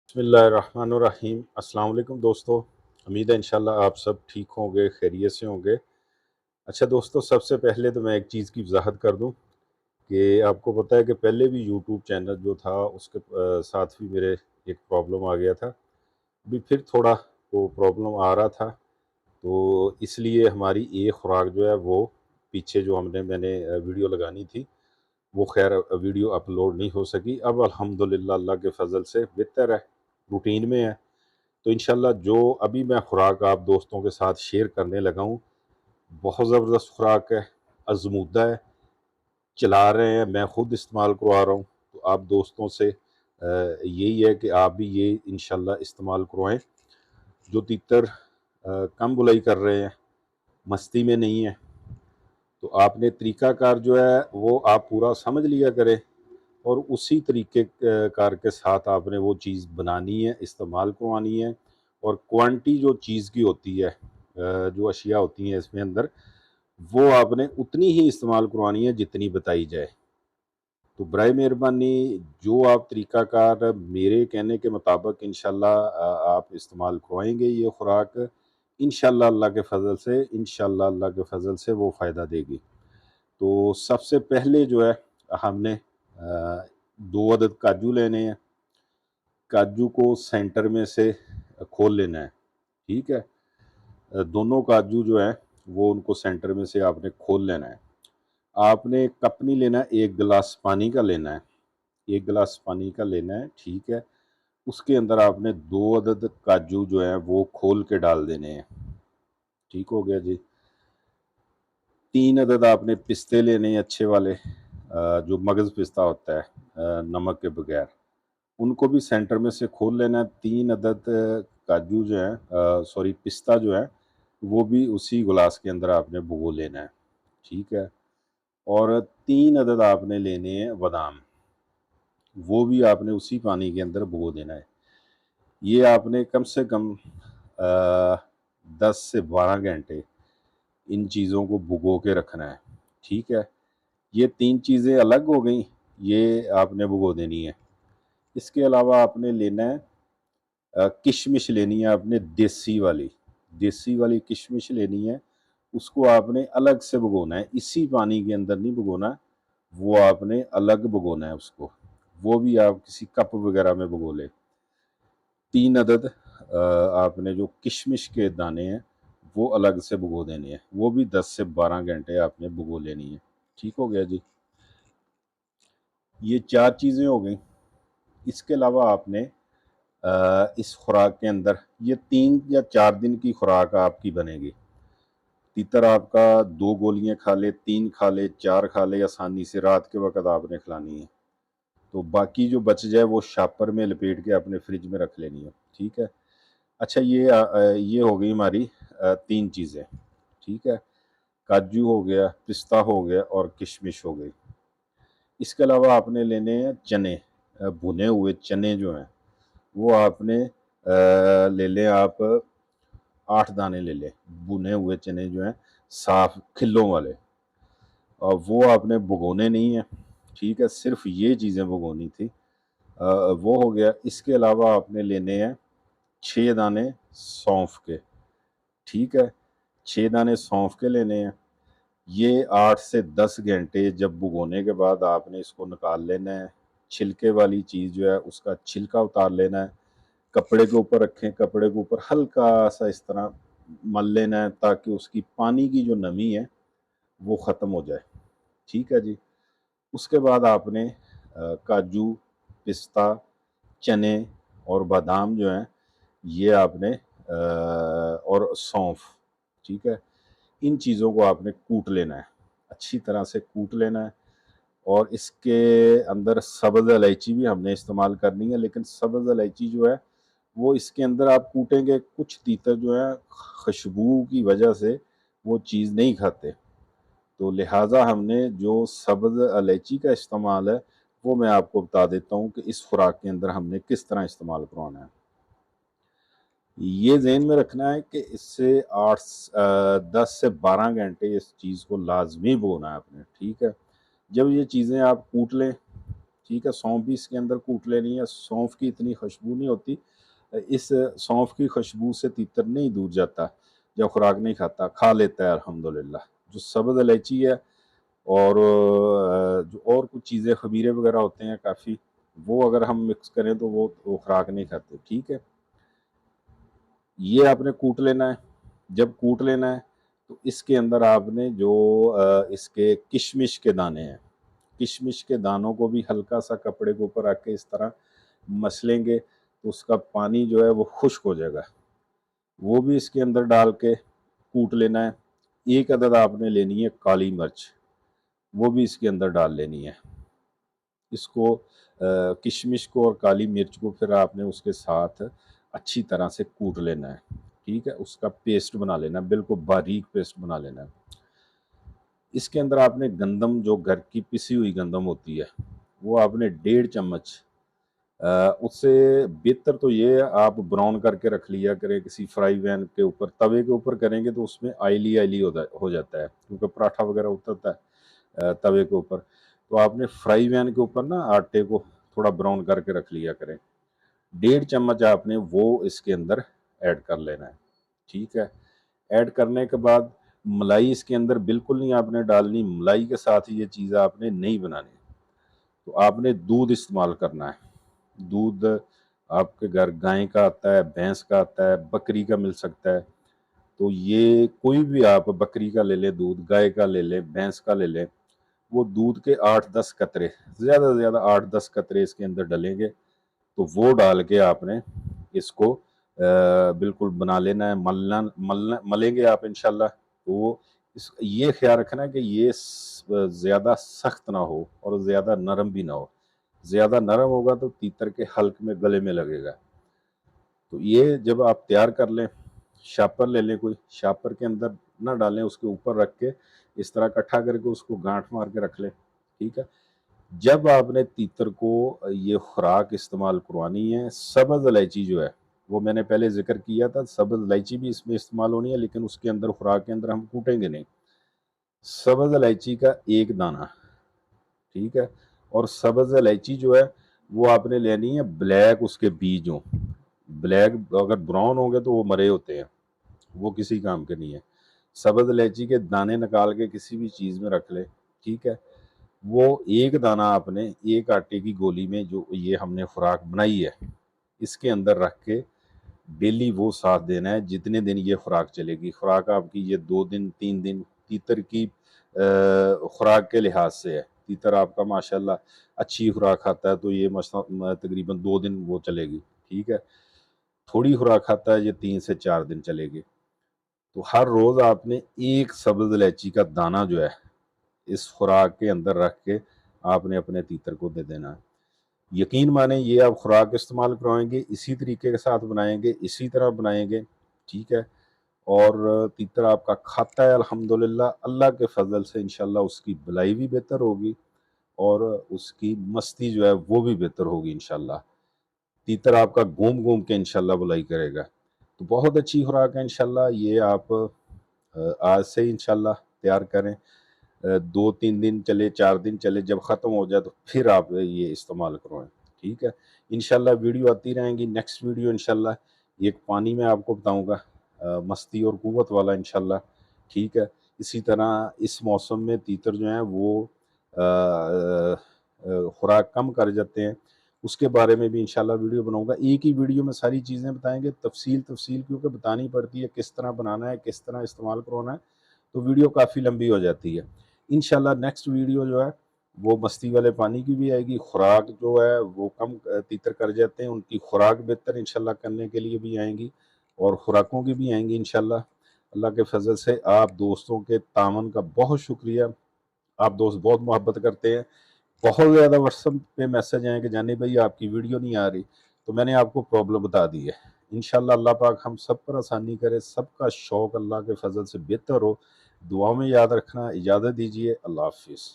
बिस्मिल्लाहिर्रहमानिर्रहीम। अस्सलाम वालेकुम दोस्तों। उम्मीद है इंशाल्लाह आप सब ठीक होंगे, खैरियत से होंगे। अच्छा दोस्तों, सबसे पहले तो मैं एक चीज़ की वजाहत कर दूं कि आपको पता है कि पहले भी यूट्यूब चैनल जो था उसके साथ भी मेरे एक प्रॉब्लम आ गया था। अभी फिर थोड़ा वो प्रॉब्लम आ रहा था, तो इसलिए हमारी एक खुराक जो है वो पीछे जो मैंने वीडियो लगानी थी वो खैर वीडियो अपलोड नहीं हो सकी। अब अल्हम्दुलिल्लाह अल्लाह के फ़ज़ल से बेहतर है, रूटीन में है। तो इंशाल्लाह जो अभी मैं खुराक आप दोस्तों के साथ शेयर करने लगा हूँ, बहुत ज़बरदस्त खुराक है, आज़मूदा है, चला रहे हैं, मैं खुद इस्तेमाल करवा रहा हूँ। तो आप दोस्तों से यही है कि आप भी ये इंशाल्लाह इस्तेमाल करवाएं। जो तीतर कम बुलाई कर रहे हैं, मस्ती में नहीं है, तो आपने तरीक़ाकार जो है वो आप पूरा समझ लिया करें और उसी तरीके कार के साथ आपने वो चीज़ बनानी है, इस्तेमाल करवानी है। और क्वांटिटी जो चीज़ की होती है, जो अशिया होती हैं इसमें अंदर, वो आपने उतनी ही इस्तेमाल करवानी है जितनी बताई जाए। तो बराए मेहरबानी जो आप तरीक़ाकार मेरे कहने के मुताबिक इंशाल्लाह आप इस्तेमाल करवाएँगे ये खुराक, इंशाल्लाह अल्लाह के फ़ज़ल से वो फ़ायदा देगी। तो सबसे पहले जो है हमने 2 अदद काजू लेने हैं। काजू को सेंटर में से खोल लेना है, ठीक है? दोनों काजू जो हैं वो उनको सेंटर में से आपने खोल लेना है। आपने कप नहीं लेना, 1 गिलास पानी का लेना है, 1 गिलास पानी का लेना है, ठीक है? उसके अंदर आपने 2 अदद काजू जो हैं वो खोल के डाल देने हैं, ठीक हो गया जी। 3 अदद आपने पिस्ते लेने हैं अच्छे वाले, जो मगज़ पिस्ता होता है, नमक के बगैर। उनको भी सेंटर में से खोल लेना है। 3 अदद काजू जो हैं, सॉरी पिस्ता जो है, वो भी उसी गिलास के अंदर आपने भिगो लेना है, ठीक है? और 3 अदद आपने लेने हैं बादाम, वो भी आपने उसी पानी के अंदर भिगो देना है। ये आपने कम से कम 10 से 12 घंटे इन चीज़ों को भिगो के रखना है, ठीक है? ये 3 चीज़ें अलग हो गईं, ये आपने भिगो देनी है। इसके अलावा आपने लेना है किशमिश लेनी है आपने देसी वाली किशमिश लेनी है। उसको आपने अलग से भिगोना है, इसी पानी के अंदर नहीं भिगोना, वो आपने अलग भिगोना है उसको। वो भी आप किसी कप वगैरह में भिगो लें। 3 अदद आपने जो किशमिश के दाने हैं, वो अलग से भिगो देने हैं। वो भी 10 से 12 घंटे आपने भिगो लेनी है। ठीक हो गया जी। ये 4 चीज़ें हो गईं। इसके अलावा आपने इस खुराक के अंदर ये 3 या 4 दिन की खुराक आपकी बनेगी। तीतर आपका 2 गोलियाँ खा ले, 3 खा ले, 4 खा ले, आसानी से रात के वक़्त आपने खिलानी है। तो बाकी जो बच जाए वो शॉपर में लपेट के अपने फ्रिज में रख लेनी है, ठीक है? अच्छा ये हो गई हमारी 3 चीज़ें, ठीक है? काजू हो गया, पिस्ता हो गया और किशमिश हो गई। इसके अलावा आपने लेने हैं चने, भुने हुए चने जो हैं, वो आपने ले लें आप 8 दाने ले लें, भुने हुए चने जो हैं, साफ़ खिल्लों वाले। और वो आपने भिगोने नहीं हैं, ठीक है? सिर्फ़ ये चीज़ें भिगोनी थी। वो हो गया। इसके अलावा आपने लेने हैं 6 दाने सौंफ के, ठीक है? 6 दाने सौंफ के लेने हैं। ये 8 से 10 घंटे जब भिगोने के बाद आपने इसको निकाल लेना है। छिलके वाली चीज़ जो है उसका छिलका उतार लेना है। कपड़े के ऊपर रखें, कपड़े के ऊपर हल्का-सा इस तरह मल लेना है ताकि उसकी पानी की जो नमी है वो ख़त्म हो जाए, ठीक है जी? उसके बाद आपने काजू, पिस्ता, चने और बादाम जो हैं, ये आपने और सौंफ, ठीक है? इन चीज़ों को आपने कूट लेना है, अच्छी तरह से कूट लेना है। और इसके अंदर सब्ज़ इलायची भी हमने इस्तेमाल करनी है, लेकिन सब्ज़ इलायची जो है, वो इसके अंदर आप कूटेंगे, कुछ तीतर जो हैं खुशबू की वजह से वो चीज़ नहीं खाते। तो लिहाज़ा हमने जो सब्ज़ इलायची का इस्तेमाल है, वो मैं आपको बता देता हूँ कि इस खुराक के अंदर हमने किस तरह इस्तेमाल करवाना है। ये ज़हन में रखना है कि इससे 10 से 12 घंटे इस चीज़ को लाज़मी भिगोना है आपने, ठीक है? जब ये चीज़ें आप कूट लें, ठीक है। सौंफ भी इसके अंदर कूट लेनी है। सौंफ की इतनी खुशबू नहीं होती, इस सौंफ की खुशबू से तीतर नहीं दूर जाता, जब खुराक नहीं खाता, खा लेता है अल्हम्दुलिल्लाह। जो सब्ज़ इलायची है और जो और कुछ चीज़ें खमीरे वगैरह होते हैं काफ़ी, वो अगर हम मिक्स करें तो वो खुराक नहीं खाते, ठीक है। ये आपने कूट लेना है। जब कूट लेना है तो इसके अंदर आपने जो इसके किशमिश के दाने हैं, किशमिश के दानों को भी हल्का सा कपड़े के ऊपर रख के इस तरह मसलेंगे तो उसका पानी जो है वो खुश्क हो जाएगा। वो भी इसके अंदर डाल के कूट लेना है। एक अदद आपने लेनी है काली मिर्च, वो भी इसके अंदर डाल लेनी है। इसको किशमिश को और काली मिर्च को फिर आपने उसके साथ अच्छी तरह से कूट लेना है, ठीक है। उसका पेस्ट बना लेना है, बिल्कुल बारीक पेस्ट बना लेना है। इसके अंदर आपने गंदम, जो घर की पिसी हुई गंदम होती है, वो आपने 1.5 चम्मच, उससे बेहतर तो ये आप ब्राउन करके रख लिया करें किसी फ्राई पैन के ऊपर। तवे के ऊपर करेंगे तो उसमें ऑयली ऑयली हो जाता है, क्योंकि पराठा वगैरह उतरता है तवे के ऊपर। तो आपने फ्राई पैन के ऊपर ना आटे को थोड़ा ब्राउन करके रख लिया करें। 1.5 चम्मच आपने वो इसके अंदर ऐड कर लेना है, ठीक है। ऐड करने के बाद मलाई इसके अंदर बिल्कुल नहीं आपने डालनी, मलाई के साथ ये चीज़ आपने नहीं बनानी। तो आपने दूध इस्तेमाल करना है। दूध आपके घर गाय का आता है, भैंस का आता है, बकरी का मिल सकता है। तो ये कोई भी आप बकरी का ले लें दूध, गाय का ले लें, भैंस का ले लें। वो दूध के 8-10 कतरे, ज़्यादा से ज़्यादा 8-10 कतरे इसके अंदर डलेंगे। तो वो डाल के आपने इसको बिल्कुल बना लेना है। मलना मलना मलेंगे आप इंशाल्लाह। तो ये ख्याल रखना है कि ये ज़्यादा सख्त ना हो और ज़्यादा नरम भी ना हो। ज़्यादा नरम होगा तो तीतर के हल्क में गले में लगेगा। तो ये जब आप तैयार कर लें, शापर ले लें कोई, शापर के अंदर ना डालें, उसके ऊपर रख के इस तरह इकट्ठा करके उसको गांठ मार के रख लें, ठीक है। जब आपने तीतर को ये खुराक इस्तेमाल करवानी है, सब्ज़ इलायची जो है वो मैंने पहले जिक्र किया था, सब्ज़ इलायची भी इसमें इस्तेमाल होनी है, लेकिन उसके अंदर खुराक के अंदर हम कूटेंगे नहीं। सब्ज़ इलायची का एक दाना, ठीक है। और सब्ज़ इलायची जो है वो आपने लेनी है ब्लैक, उसके बीज हों। ब्लैक, अगर ब्राउन होंगे तो वो मरे होते हैं, वो किसी काम के नहीं है। सब्ज़ इलायची के दाने निकाल के किसी भी चीज़ में रख ले, ठीक है। वो एक दाना आपने एक आटे की गोली में, जो ये हमने खुराक बनाई है, इसके अंदर रख के डेली वो साथ देना है जितने दिन ये खुराक चलेगी। खुराक आपकी ये 2 दिन 3 दिन तीतर की खुराक के लिहाज से है। तीतर आपका माशाल्लाह अच्छी खुराक खाता है तो ये तकरीबन 2 दिन वो चलेगी, ठीक है। थोड़ी खुराक खाता है ये 3 से 4 दिन चलेगी। तो हर रोज़ आपने एक सब्ज़ इलायची का दाना जो है इस खुराक के अंदर रख के आपने अपने तीतर को दे देना है। यकीन माने ये आप खुराक इस्तेमाल करवाएंगे, इसी तरीके के साथ बनाएंगे, इसी तरह बनाएंगे, ठीक है। और तीतर आपका खाता है अल्हम्दुलिल्लाह। अल्लाह के फजल से इंशाल्लाह उसकी भलाई भी बेहतर होगी और उसकी मस्ती जो है वो भी बेहतर होगी इंशाल्लाह। तीतर आपका घूम घूम के इंशाल्लाह भलाई करेगा। तो बहुत अच्छी खुराक है इंशाल्लाह। ये आप आज से ही इंशाल्लाह तैयार करें। 2-3 दिन चले, 4 दिन चले, जब ख़त्म हो जाए तो फिर आप ये इस्तेमाल करवाएँ, ठीक है। इंशाल्लाह वीडियो आती रहेंगी। नेक्स्ट वीडियो इंशाल्लाह एक पानी में आपको बताऊँगा, मस्ती और क़ुव्वत वाला इंशाल्लाह, ठीक है। इसी तरह इस मौसम में तीतर जो हैं वो खुराक कम कर जाते हैं, उसके बारे में भी इंशाल्लाह वीडियो बनाऊँगा। एक ही वीडियो में सारी चीज़ें बताएँगे, तफ़सील क्योंकि बतानी पड़ती है, किस तरह बनाना है, किस तरह इस्तेमाल करवाना है, तो वीडियो काफ़ी लंबी हो जाती है। इंशाल्लाह नेक्स्ट वीडियो जो है वो मस्ती वाले पानी की भी आएगी। खुराक जो है वो कम तीतर कर जाते हैं, उनकी खुराक बेहतर इंशाल्लाह करने के लिए भी आएँगी और खुराकों की भी आएँगी इंशाल्लाह। अल्लाह के फज़ल से आप दोस्तों के तामन का बहुत शुक्रिया। आप दोस्त बहुत मोहब्बत करते हैं। बहुत ज़्यादा व्हाट्सएप पे मैसेज आए कि जानी भाई आपकी वीडियो नहीं आ रही, तो मैंने आपको प्रॉब्लम बता दी है। इंशाल्लाह अल्लाह पाक हम सब पर आसानी करे, सबका शौक़ अल्लाह के फज़ल से बेहतर हो। दुआ में याद रखना। इजाज़त दीजिए। अल्लाह हाफ़िज़।